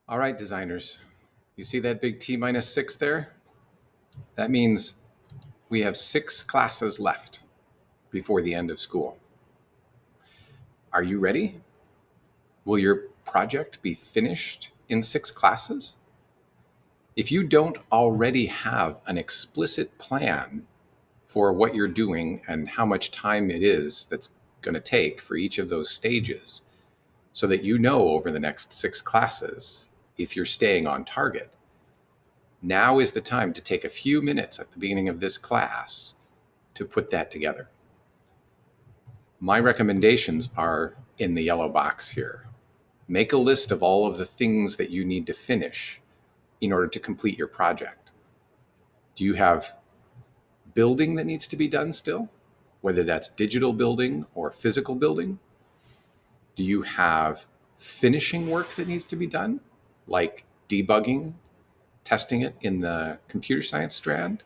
All right, designers, you see that big T minus 6 there? That means we have 6 classes left before the end of school. Are you ready? Will your project be finished in 6 classes? If you don't already have an explicit plan for what you're doing and how much time it is that's going to take for each of those stages, so that you know over the next 6 classes if you're staying on target, now is the time to take a few minutes at the beginning of this class to put that together. My recommendations are in the yellow box here. Make a list of all of the things that you need to finish in order to complete your project. Do you have building that needs to be done still? Whether that's digital building or physical building? Do you have finishing work that needs to be done, like debugging, testing it in the computer science strand,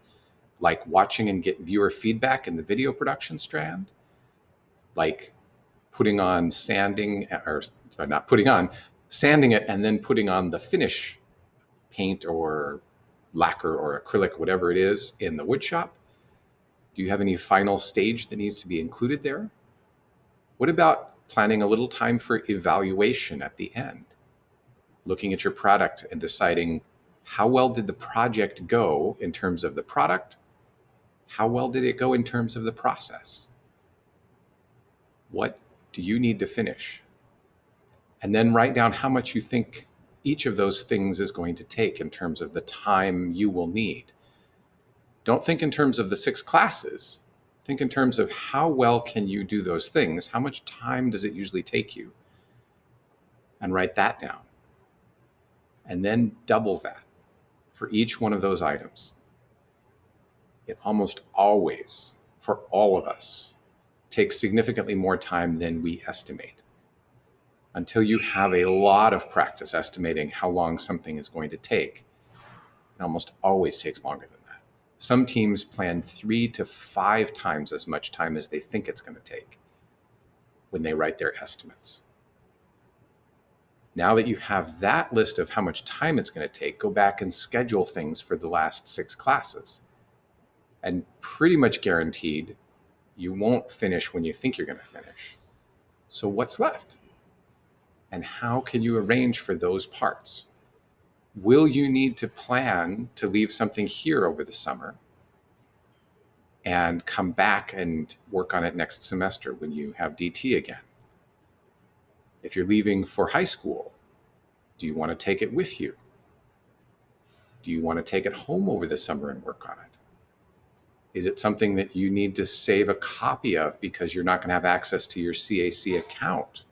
like watching and get viewer feedback in the video production strand, like putting on sanding, or sorry, not putting on, sanding it and then putting on the finish paint or lacquer or acrylic, whatever it is, in the wood shop? Do you have any final stage that needs to be included there? What about planning a little time for evaluation at the end? Looking at your product and deciding, how well did the project go in terms of the product? How well did it go in terms of the process? What do you need to finish? And then write down how much you think each of those things is going to take in terms of the time you will need. Don't think in terms of the 6 classes. Think in terms of how well can you do those things? How much time does it usually take you? And write that down. And then double that for each one of those items. It almost always, for all of us, takes significantly more time than we estimate. Until you have a lot of practice estimating how long something is going to take, it almost always takes longer than that. Some teams plan 3 to 5 times as much time as they think it's going to take when they write their estimates. Now that you have that list of how much time it's going to take, go back and schedule things for the last 6 classes. And pretty much guaranteed, you won't finish when you think you're going to finish. So what's left? And how can you arrange for those parts? Will you need to plan to leave something here over the summer and come back and work on it next semester when you have DT again? If you're leaving for high school, do you want to take it with you? Do you want to take it home over the summer and work on it? Is it something that you need to save a copy of because you're not going to have access to your CAC account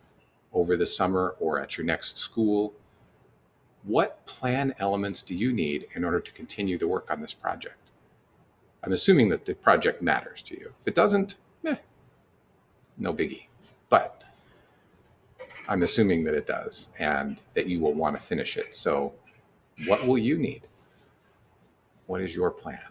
over the summer or at your next school? What plan elements do you need in order to continue the work on this project? I'm assuming that the project matters to you. If it doesn't, no biggie. But I'm assuming that it does and that you will want to finish it. So what will you need? What is your plan?